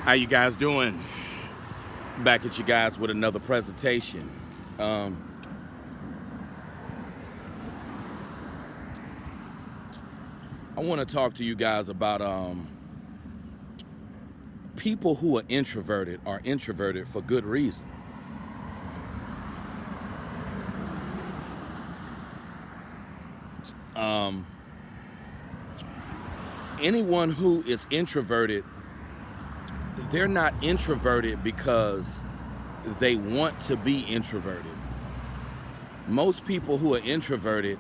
How you guys doing? Back at you guys with another presentation. Um, I want to talk to you guys about people who are introverted for good reason. Um, Anyone who is introverted, they're not introverted because they want to be introverted. Most people who are introverted,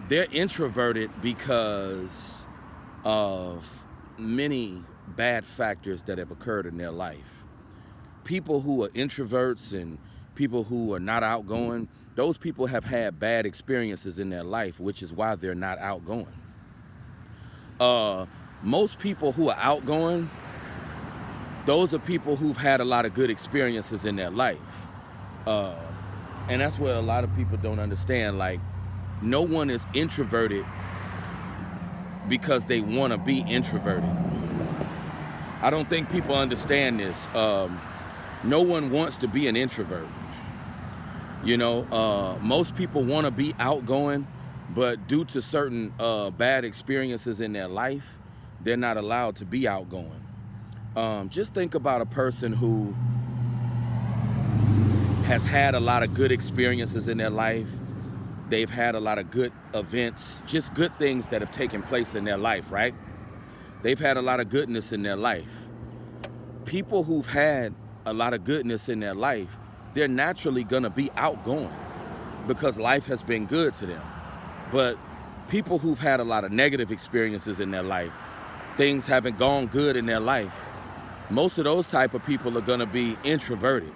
they're introverted because of many bad factors that have occurred in their life. People who are introverts and people who are not outgoing, those people have had bad experiences in their life, which is why they're not outgoing. Most people who are outgoing, those are people who've had a lot of good experiences in their life. And that's what a lot of people don't understand. Like, no one is introverted because they want to be introverted. I don't think people understand this. No one wants to be an introvert. Most people want to be outgoing, but due to certain bad experiences in their life, they're not allowed to be outgoing. Just think about a person who has had a lot of good experiences in their life. They've had a lot of good events, just good things that have taken place in their life, right? They've had a lot of goodness in their life. People who've had a lot of goodness in their life, they're naturally gonna be outgoing because life has been good to them. But people who've had a lot of negative experiences in their life, things haven't gone good in their life, most of those type of people are gonna be introverted.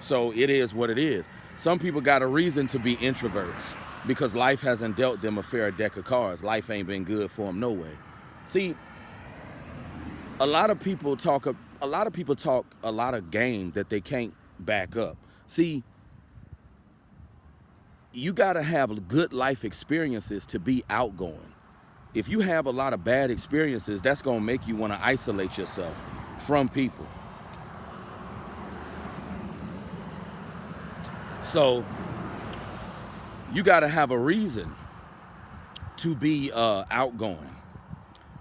So it is what it is. Some people got a reason to be introverts because life hasn't dealt them a fair deck of cards. Life ain't been good for them no way. See, a lot of people talk a lot of game that they can't back up. See, you got to have good life experiences to be outgoing. If you have a lot of bad experiences, that's going to make you want to isolate yourself from people. So you got to have a reason to be outgoing,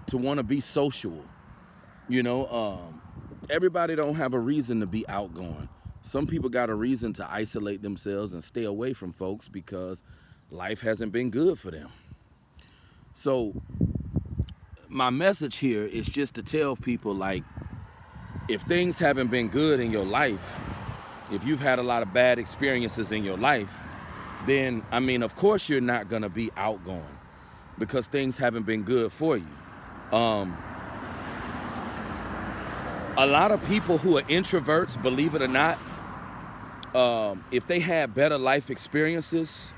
to want to be social. Everybody don't have a reason to be outgoing. Some people got a reason to isolate themselves and stay away from folks because life hasn't been good for them. So my message here is just to tell people, like, if things haven't been good in your life, if you've had a lot of bad experiences in your life, then, of course you're not going to be outgoing because things haven't been good for you. A lot of people who are introverts, believe it or not, if they had better life experiences,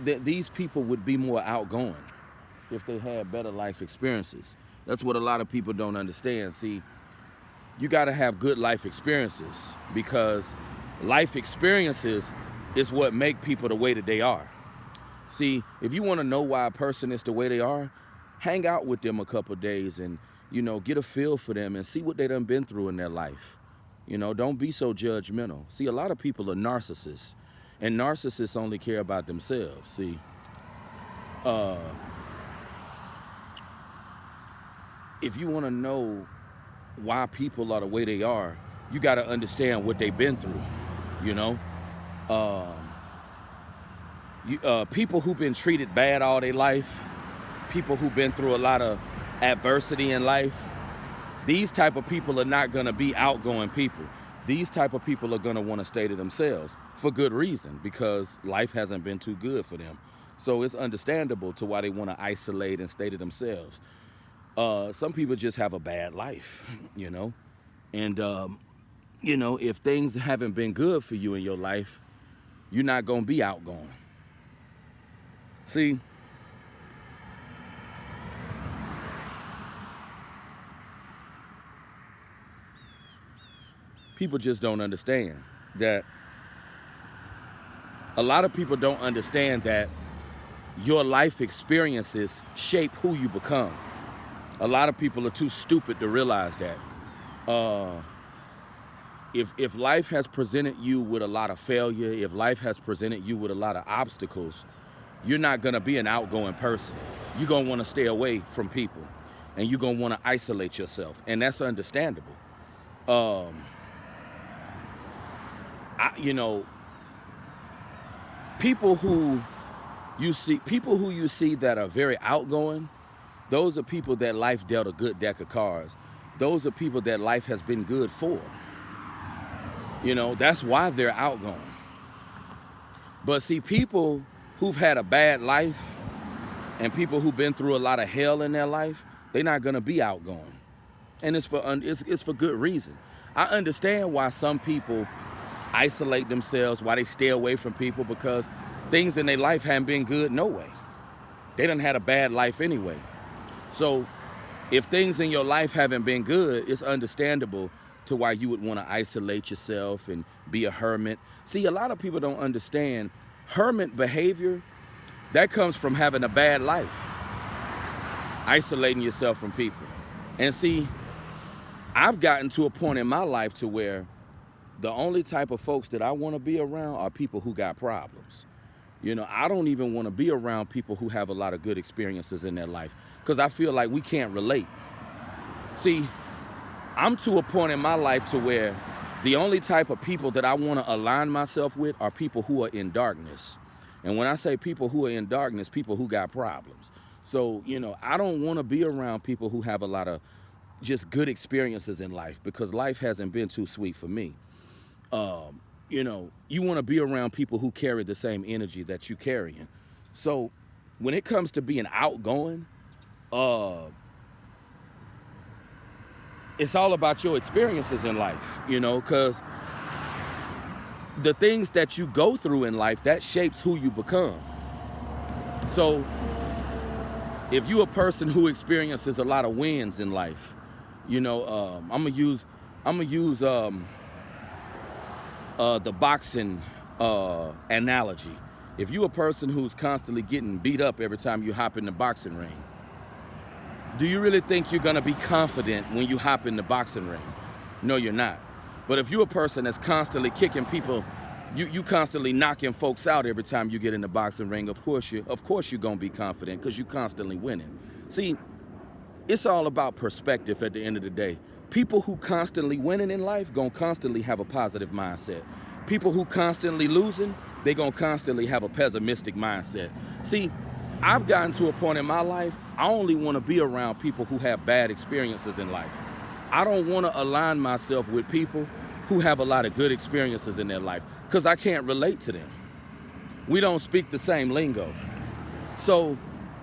these people would be more outgoing if they had better life experiences. That's what a lot of people don't understand. See, you got to have good life experiences because life experiences is what make people the way that they are. See, if you want to know why a person is the way they are, hang out with them a couple of days and, get a feel for them and see what they done been through in their life. Don't be so judgmental. See, a lot of people are narcissists, and narcissists only care about themselves. See, if you want to know why people are the way they are, you got to understand what they've been through. People who've been treated bad all their life, people who've been through a lot of adversity in life, these type of people are not going to be outgoing people. These type of people are going to want to stay to themselves for good reason because life hasn't been too good for them. So it's understandable to why they want to isolate and stay to themselves. Some people just have a bad life, and if things haven't been good for you in your life, you're not going to be outgoing. See, people just don't understand that. A lot of people don't understand that your life experiences shape who you become. A lot of people are too stupid to realize that. Uh, if life has presented you with a lot of failure, if life has presented you with a lot of obstacles, you're not gonna be an outgoing person. You're gonna wanna stay away from people, and you're gonna wanna isolate yourself, and that's understandable. Um, you know, people who you see that are very outgoing, those are people that life dealt a good deck of cards. Those are people that life has been good for. You know, that's why they're outgoing. But see, people who've had a bad life and people who've been through a lot of hell in their life, they're not gonna be outgoing. And it's for good reason. I understand why some people isolate themselves, why they stay away from people, because things in their life haven't been good no way. They done had a bad life anyway. So if things in your life haven't been good, it's understandable to why you would want to isolate yourself and be a hermit. See, a lot of people don't understand hermit behavior. That comes from having a bad life, isolating yourself from people. And see, I've gotten to a point in my life to where the only type of folks that I want to be around are people who got problems. You know, I don't even want to be around people who have a lot of good experiences in their life, because I feel like we can't relate. See, I'm to a point in my life to where the only type of people that I want to align myself with are people who are in darkness. And when I say people who are in darkness, people who got problems. So, you know, I don't want to be around people who have a lot of just good experiences in life, because life hasn't been too sweet for me. You know, you want to be around people who carry the same energy that you carrying. So when it comes to being outgoing, it's all about your experiences in life, you know, because the things that you go through in life, that shapes who you become. So if you're a person who experiences a lot of wins in life, you know, I'm gonna use the boxing analogy. If you're a person who's constantly getting beat up every time you hop in the boxing ring, do you really think you're gonna be confident when you hop in the boxing ring? No, you're not. But if you're a person that's constantly kicking people, you constantly knocking folks out every time you get in the boxing ring, of course you're gonna be confident, because you're constantly winning. See, it's all about perspective at the end of the day. People who constantly winning in life gonna constantly have a positive mindset. People who constantly losing, they gonna constantly have a pessimistic mindset. See, I've gotten to a point in my life, I only wanna be around people who have bad experiences in life. I don't wanna align myself with people who have a lot of good experiences in their life, because I can't relate to them. We don't speak the same lingo. So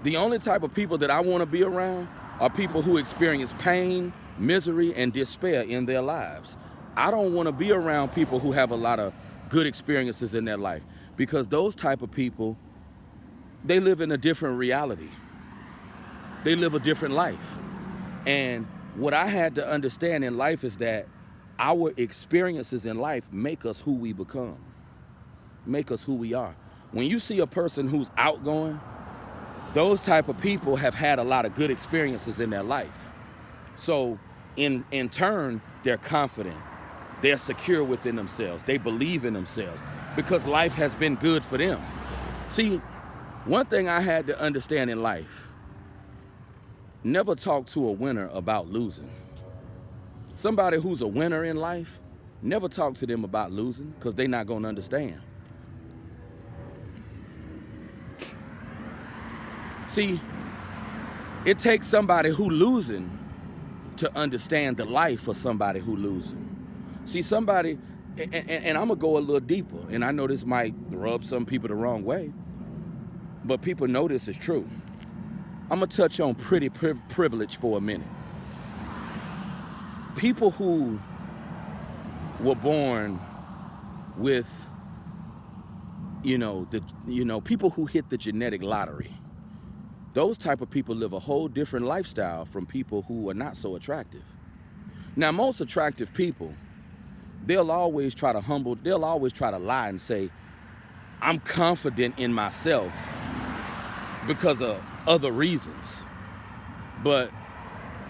the only type of people that I wanna be around are people who experience pain, misery, and despair in their lives. I don't wanna be around people who have a lot of good experiences in their life, because those type of people, they live in a different reality. They live a different life. And what I had to understand in life is that our experiences in life make us who we become, make us who we are. When you see a person who's outgoing, those type of people have had a lot of good experiences in their life. So in turn, they're confident. They're secure within themselves. They believe in themselves because life has been good for them. See, one thing I had to understand in life, never talk to a winner about losing. Somebody who's a winner in life, never talk to them about losing, because they're not going to understand. See, it takes somebody who losing to understand the life of somebody who losing. See, somebody, and I'm going to go a little deeper, and I know this might rub some people the wrong way, but people know this is true. I'm going to touch on pretty privilege for a minute. People who were born with, people who hit the genetic lottery, those type of people live a whole different lifestyle from people who are not so attractive. Now, most attractive people, they'll always try to lie and say, I'm confident in myself because of other reasons. But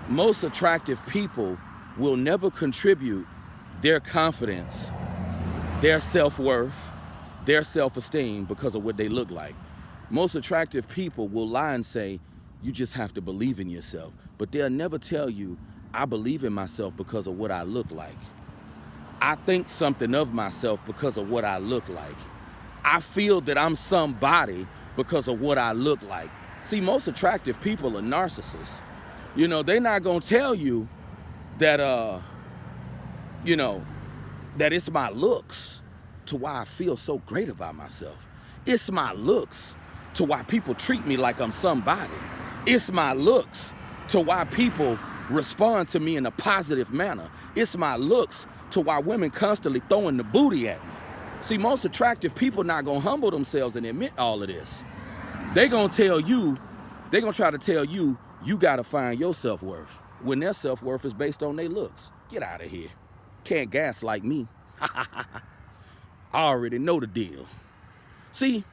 most attractive people will never contribute their confidence, their self-worth, their self-esteem because of what they look like. Most attractive people will lie and say, you just have to believe in yourself. But they'll never tell you, I believe in myself because of what I look like. I think something of myself because of what I look like. I feel that I'm somebody because of what I look like. See, most attractive people are narcissists. You know, they're not gonna tell you that, that it's my looks to why I feel so great about myself. It's my looks to why people treat me like I'm somebody. It's my looks to why people respond to me in a positive manner. It's my looks to why women constantly throwing the booty at me. See, most attractive people not gonna humble themselves and admit all of this. They gonna tell you, they gonna try to tell you, you gotta find your self-worth when their self-worth is based on their looks. Get out of here. Can't gaslight me. I already know the deal. See,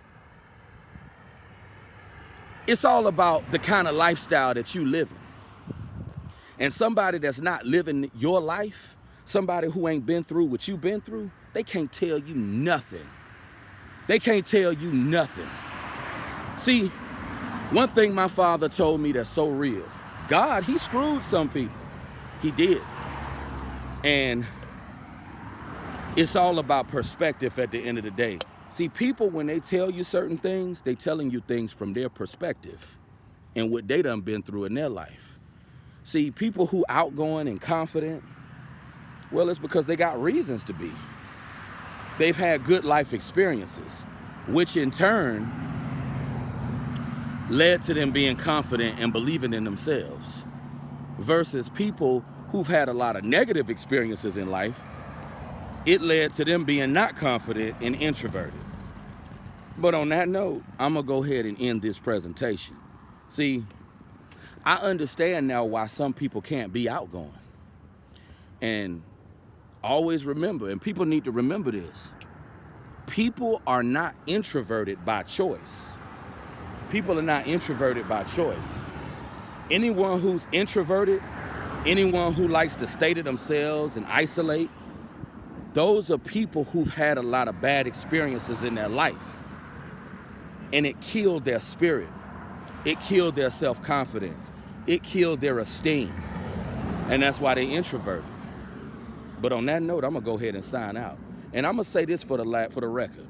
it's all about the kind of lifestyle that you live in. And somebody that's not living your life, somebody who ain't been through what you've been through, they can't tell you nothing. They can't tell you nothing. See, one thing my father told me that's so real, God, he screwed some people. He did. And it's all about perspective at the end of the day. See, people, when they tell you certain things, they telling you things from their perspective and what they done been through in their life. See, people who outgoing and confident, well, it's because they got reasons to be. They've had good life experiences, which in turn led to them being confident and believing in themselves, versus people who've had a lot of negative experiences in life. It led to them being not confident and introverted. But on that note, I'm gonna go ahead and end this presentation. See, I understand now why some people can't be outgoing. And always remember, and people need to remember this, people are not introverted by choice. People are not introverted by choice. Anyone who's introverted, anyone who likes to stay to themselves and isolate, those are people who've had a lot of bad experiences in their life. And it killed their spirit. It killed their self-confidence. It killed their esteem. And that's why they introverted. But on that note, I'm gonna go ahead and sign out. And I'm gonna say this for the record.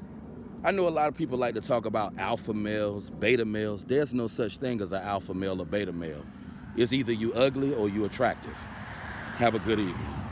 I know a lot of people like to talk about alpha males, beta males. There's no such thing as an alpha male or beta male. It's either you ugly or you attractive. Have a good evening.